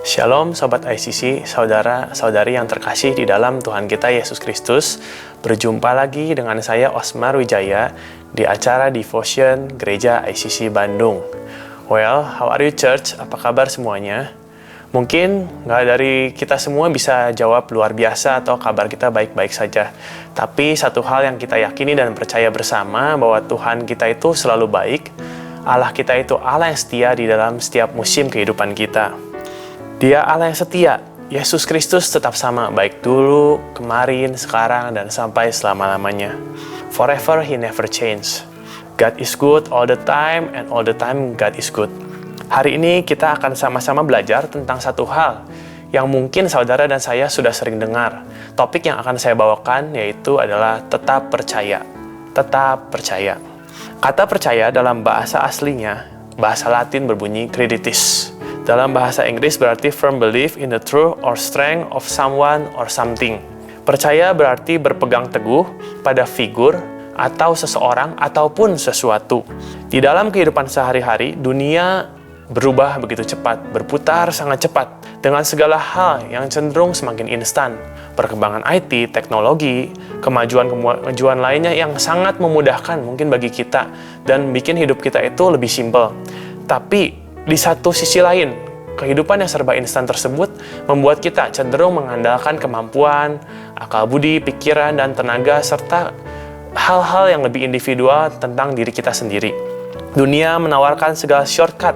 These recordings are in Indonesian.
Shalom Sobat ICC, saudara-saudari yang terkasih di dalam Tuhan kita Yesus Kristus. Berjumpa lagi dengan saya Osmar Wijaya di acara Devotion Gereja ICC Bandung. Well, how are you church? Apa kabar semuanya? Mungkin nggak dari kita semua bisa jawab luar biasa atau kabar kita baik-baik saja. Tapi satu hal yang kita yakini dan percaya bersama bahwa Tuhan kita itu selalu baik. Allah kita itu Allah yang setia di dalam setiap musim kehidupan kita. Dia Allah yang setia. Yesus Kristus tetap sama, baik dulu, kemarin, sekarang, dan sampai selama-lamanya. Forever He never change. God is good all the time, and all the time God is good. Hari ini kita akan sama-sama belajar tentang satu hal yang mungkin saudara dan saya sudah sering dengar. Topik yang akan saya bawakan yaitu adalah tetap percaya. Tetap percaya. Kata percaya dalam bahasa aslinya, bahasa Latin berbunyi creditis. Dalam bahasa Inggris berarti firm belief in the truth or strength of someone or something. Percaya berarti berpegang teguh pada figur atau seseorang ataupun sesuatu. Di dalam kehidupan sehari-hari, dunia berubah begitu cepat, berputar sangat cepat, dengan segala hal yang cenderung semakin instan. Perkembangan IT, teknologi, kemajuan lainnya yang sangat memudahkan mungkin bagi kita dan bikin hidup kita itu lebih simpel. Tapi di satu sisi lain, kehidupan yang serba instan tersebut membuat kita cenderung mengandalkan kemampuan, akal budi, pikiran, dan tenaga, serta hal-hal yang lebih individual tentang diri kita sendiri. Dunia menawarkan segala shortcut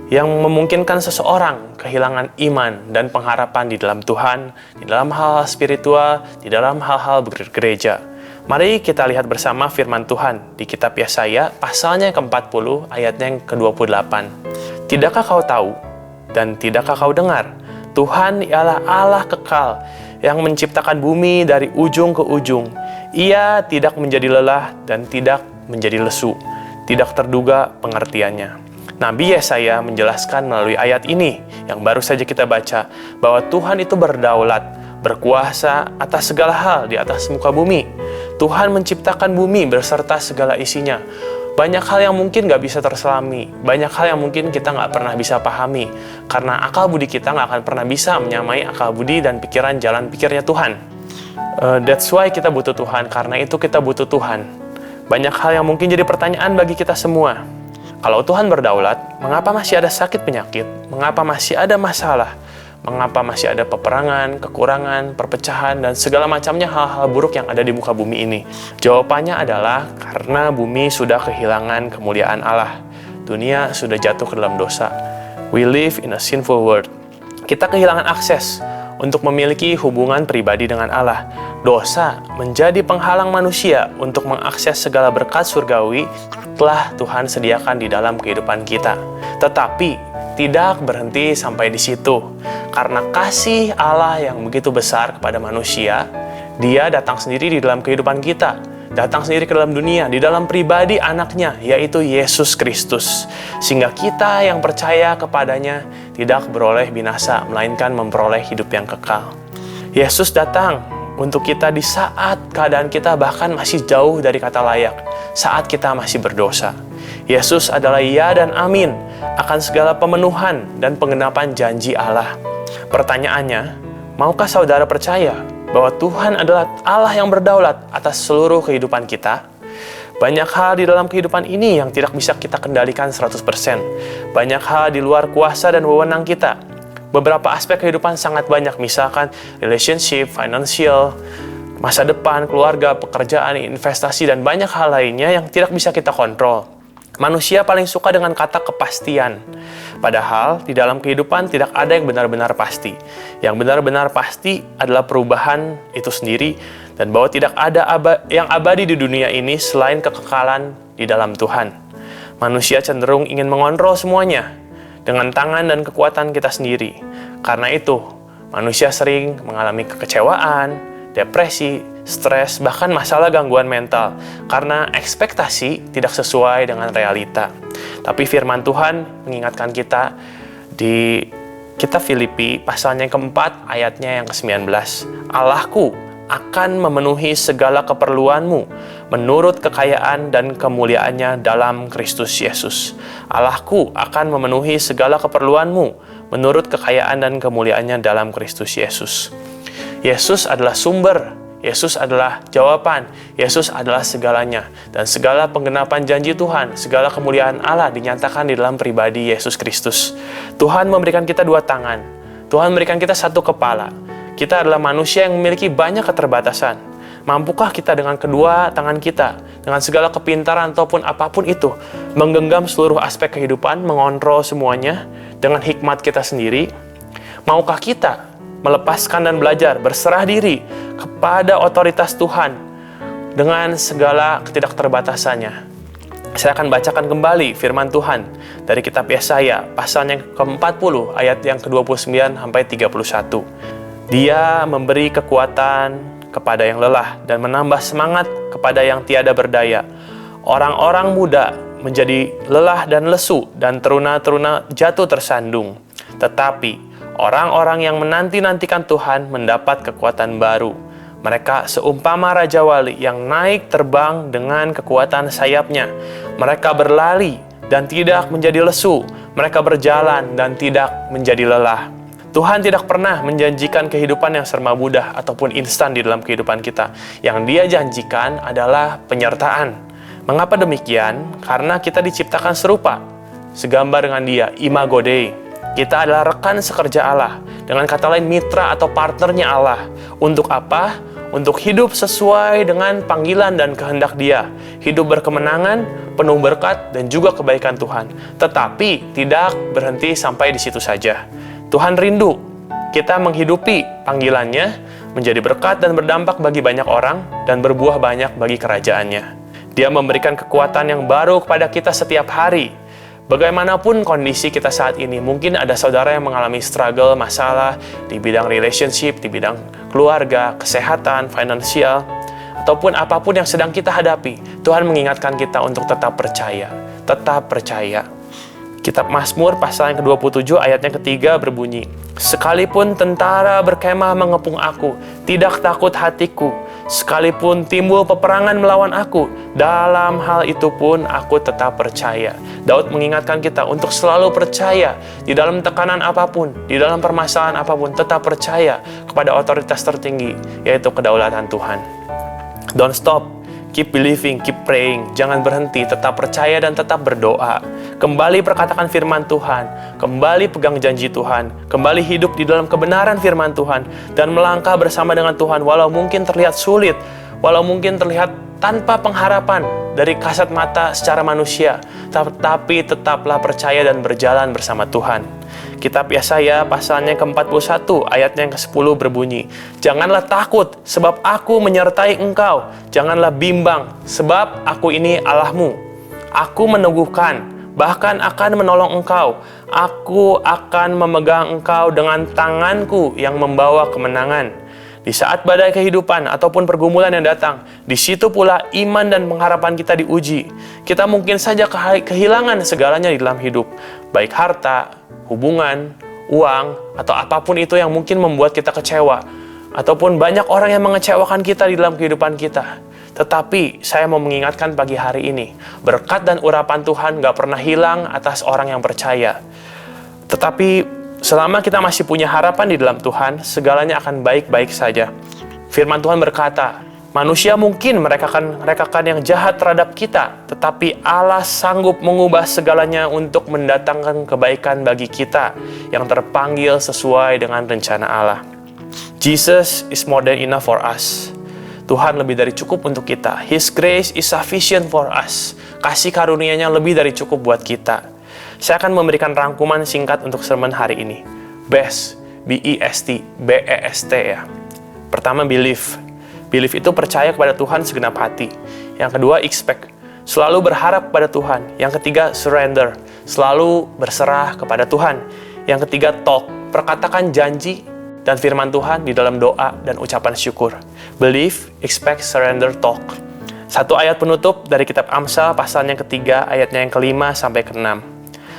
yang memungkinkan seseorang kehilangan iman dan pengharapan di dalam Tuhan, di dalam hal-hal spiritual, di dalam hal-hal bergereja. Mari kita lihat bersama firman Tuhan di kitab Yesaya, pasalnya yang ke-40, ayatnya yang ke-28. Tidakkah kau tahu dan tidakkah kau dengar? Tuhan ialah Allah kekal yang menciptakan bumi dari ujung ke ujung. Ia tidak menjadi lelah dan tidak menjadi lesu. Tidak terduga pengertiannya. Nabi Yesaya menjelaskan melalui ayat ini yang baru saja kita baca bahwa Tuhan itu berdaulat, berkuasa atas segala hal di atas muka bumi. Tuhan menciptakan bumi beserta segala isinya. Banyak hal yang mungkin gak bisa terselami, banyak hal yang mungkin kita gak pernah bisa pahami, karena akal budi kita gak akan pernah bisa menyamai akal budi dan pikiran jalan pikirnya Tuhan. That's why kita butuh Tuhan, karena itu kita butuh Tuhan. Banyak hal yang mungkin jadi pertanyaan bagi kita semua. Kalau Tuhan berdaulat, mengapa masih ada sakit penyakit? Mengapa masih ada masalah? Mengapa masih ada peperangan, kekurangan, perpecahan, dan segala macamnya hal-hal buruk yang ada di muka bumi ini? Jawabannya adalah karena bumi sudah kehilangan kemuliaan Allah. Dunia sudah jatuh ke dalam dosa. We live in a sinful world. Kita kehilangan akses untuk memiliki hubungan pribadi dengan Allah. Dosa menjadi penghalang manusia untuk mengakses segala berkat surgawi telah Tuhan sediakan di dalam kehidupan kita. Tetapi tidak berhenti sampai di situ. Karena kasih Allah yang begitu besar kepada manusia, Dia datang sendiri di dalam kehidupan kita, datang sendiri ke dalam dunia, di dalam pribadi anaknya, yaitu Yesus Kristus. Sehingga kita yang percaya kepadanya tidak beroleh binasa, melainkan memperoleh hidup yang kekal. Yesus datang untuk kita di saat keadaan kita bahkan masih jauh dari kata layak, saat kita masih berdosa. Yesus adalah ya dan amin akan segala pemenuhan dan penggenapan janji Allah. Pertanyaannya, maukah saudara percaya bahwa Tuhan adalah Allah yang berdaulat atas seluruh kehidupan kita? Banyak hal di dalam kehidupan ini yang tidak bisa kita kendalikan 100%. Banyak hal di luar kuasa dan wewenang kita. Beberapa aspek kehidupan sangat banyak, misalkan relationship, financial, masa depan, keluarga, pekerjaan, investasi, dan banyak hal lainnya yang tidak bisa kita kontrol. Manusia paling suka dengan kata kepastian. Padahal di dalam kehidupan tidak ada yang benar-benar pasti. Yang benar-benar pasti adalah perubahan itu sendiri, dan bahwa tidak ada yang abadi di dunia ini selain kekekalan di dalam Tuhan. Manusia cenderung ingin mengontrol semuanya dengan tangan dan kekuatan kita sendiri. Karena itu, manusia sering mengalami kekecewaan, depresi, stres, bahkan masalah gangguan mental, karena ekspektasi tidak sesuai dengan realita. Tapi firman Tuhan mengingatkan kita di kitab Filipi, pasalnya yang keempat, ayatnya yang ke-19. Allahku akan memenuhi segala keperluanmu menurut kekayaan dan kemuliaannya dalam Kristus Yesus. Allahku akan memenuhi segala keperluanmu menurut kekayaan dan kemuliaannya dalam Kristus Yesus. Yesus adalah sumber, Yesus adalah jawaban, Yesus adalah segalanya. Dan segala penggenapan janji Tuhan, segala kemuliaan Allah dinyatakan di dalam pribadi Yesus Kristus. Tuhan memberikan kita dua tangan, Tuhan memberikan kita satu kepala. Kita adalah manusia yang memiliki banyak keterbatasan. Mampukah kita dengan kedua tangan kita, dengan segala kepintaran ataupun apapun itu, menggenggam seluruh aspek kehidupan, mengontrol semuanya dengan hikmat kita sendiri? Maukah kita melepaskan dan belajar berserah diri kepada otoritas Tuhan dengan segala ketidakterbatasannya? Saya akan bacakan kembali firman Tuhan dari kitab Yesaya, pasalnya ke-40, ayat yang ke-29 sampai 31. Dia memberi kekuatan kepada yang lelah dan menambah semangat kepada yang tiada berdaya. Orang-orang muda menjadi lelah dan lesu dan teruna-teruna jatuh tersandung. Tetapi orang-orang yang menanti-nantikan Tuhan mendapat kekuatan baru. Mereka seumpama Raja Wali yang naik terbang dengan kekuatan sayapnya. Mereka berlari dan tidak menjadi lesu. Mereka berjalan dan tidak menjadi lelah. Tuhan tidak pernah menjanjikan kehidupan yang serba mudah ataupun instan di dalam kehidupan kita. Yang Dia janjikan adalah penyertaan. Mengapa demikian? Karena kita diciptakan serupa, segambar dengan Dia, imago Dei. Kita adalah rekan sekerja Allah, dengan kata lain mitra atau partnernya Allah. Untuk apa? Untuk hidup sesuai dengan panggilan dan kehendak Dia. Hidup berkemenangan, penuh berkat, dan juga kebaikan Tuhan. Tetapi tidak berhenti sampai di situ saja. Tuhan rindu kita menghidupi panggilannya, menjadi berkat dan berdampak bagi banyak orang, dan berbuah banyak bagi kerajaannya. Dia memberikan kekuatan yang baru kepada kita setiap hari. Bagaimanapun kondisi kita saat ini, mungkin ada saudara yang mengalami struggle, masalah di bidang relationship, di bidang keluarga, kesehatan, finansial, ataupun apapun yang sedang kita hadapi. Tuhan mengingatkan kita untuk tetap percaya, tetap percaya. Kitab Mazmur pasal yang ke-27 ayatnya ketiga berbunyi, sekalipun tentara berkemah mengepung aku, tidak takut hatiku. Sekalipun timbul peperangan melawan aku, dalam hal itu pun aku tetap percaya. Daud mengingatkan kita untuk selalu percaya di dalam tekanan apapun, di dalam permasalahan apapun, tetap percaya kepada otoritas tertinggi, yaitu kedaulatan Tuhan. Don't stop. Keep believing, keep praying. Jangan berhenti, tetap percaya dan tetap berdoa. Kembali perkatakan firman Tuhan, kembali pegang janji Tuhan, kembali hidup di dalam kebenaran firman Tuhan, dan melangkah bersama dengan Tuhan walau mungkin terlihat sulit, walau mungkin terlihat tanpa pengharapan dari kasat mata secara manusia, tapi tetaplah percaya dan berjalan bersama Tuhan. Kitab Yesaya pasalnya ke-41 ayatnya yang ke-10 berbunyi, janganlah takut sebab aku menyertai engkau, janganlah bimbang sebab aku ini Allahmu. Aku meneguhkan, bahkan akan menolong engkau. Aku akan memegang engkau dengan tanganku yang membawa kemenangan. Di saat badai kehidupan ataupun pergumulan yang datang, di situ pula iman dan pengharapan kita diuji. Kita mungkin saja kehilangan segalanya di dalam hidup, baik harta, hubungan, uang, atau apapun itu yang mungkin membuat kita kecewa, ataupun banyak orang yang mengecewakan kita di dalam kehidupan kita. Tetapi saya mau mengingatkan pagi hari ini, berkat dan urapan Tuhan gak pernah hilang atas orang yang percaya. Tetapi selama kita masih punya harapan di dalam Tuhan, segalanya akan baik-baik saja. Firman Tuhan berkata, manusia mungkin merekakan yang jahat terhadap kita, tetapi Allah sanggup mengubah segalanya untuk mendatangkan kebaikan bagi kita yang terpanggil sesuai dengan rencana Allah. Jesus is more than enough for us. Tuhan lebih dari cukup untuk kita. His grace is sufficient for us. Kasih karunia-Nya lebih dari cukup buat kita. Saya akan memberikan rangkuman singkat untuk sermon hari ini. BEST, B-E-S-T, B-E-S-T ya. Pertama, believe. Believe itu percaya kepada Tuhan segenap hati. Yang kedua, expect. Selalu berharap kepada Tuhan. Yang ketiga, surrender. Selalu berserah kepada Tuhan. Yang ketiga, talk. Perkatakan janji dan firman Tuhan di dalam doa dan ucapan syukur. Believe, expect, surrender, talk. Satu ayat penutup dari kitab Amsal pasalnya ketiga ayatnya yang ke-5 sampai ke-6.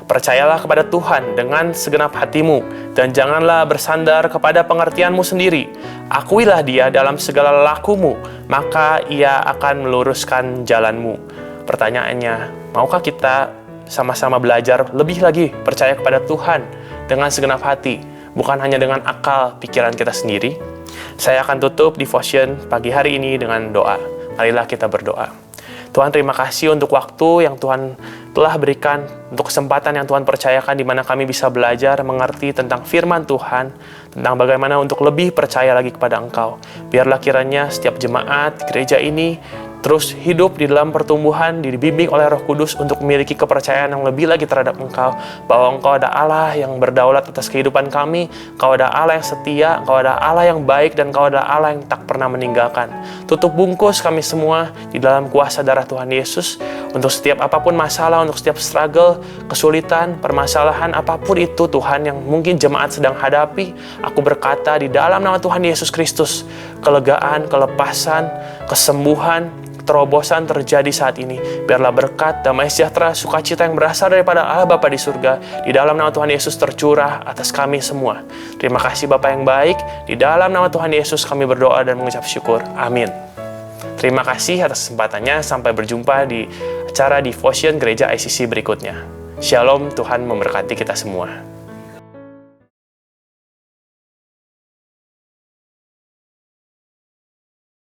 Percayalah kepada Tuhan dengan segenap hatimu, dan janganlah bersandar kepada pengertianmu sendiri. Akuilah Dia dalam segala lakumu, maka Ia akan meluruskan jalanmu. Pertanyaannya, maukah kita sama-sama belajar lebih lagi percaya kepada Tuhan dengan segenap hati, bukan hanya dengan akal pikiran kita sendiri? Saya akan tutup devotion pagi hari ini dengan doa. Marilah kita berdoa. Tuhan, terima kasih untuk waktu yang Tuhan telah berikan, untuk kesempatan yang Tuhan percayakan, di mana kami bisa belajar mengerti tentang firman Tuhan, tentang bagaimana untuk lebih percaya lagi kepada Engkau. Biarlah kiranya setiap jemaat gereja ini terus hidup di dalam pertumbuhan, dibimbing oleh Roh Kudus untuk memiliki kepercayaan yang lebih lagi terhadap Engkau, bahwa Engkau ada Allah yang berdaulat atas kehidupan kami, Engkau ada Allah yang setia, Engkau ada Allah yang baik, dan Engkau ada Allah yang tak pernah meninggalkan. Tutup bungkus kami semua di dalam kuasa darah Tuhan Yesus, untuk setiap apapun masalah, untuk setiap struggle, kesulitan, permasalahan apapun itu Tuhan yang mungkin jemaat sedang hadapi. Aku berkata di dalam nama Tuhan Yesus Kristus, kelegaan, kelepasan, kesembuhan, terobosan terjadi saat ini. Biarlah berkat, damai sejahtera, sukacita yang berasal daripada Allah Bapa di surga, di dalam nama Tuhan Yesus tercurah atas kami semua. Terima kasih Bapa yang baik, di dalam nama Tuhan Yesus kami berdoa dan mengucap syukur. Amin. Terima kasih atas kesempatannya. Sampai berjumpa di acara Devotion Gereja ICC berikutnya. Shalom, Tuhan memberkati kita semua.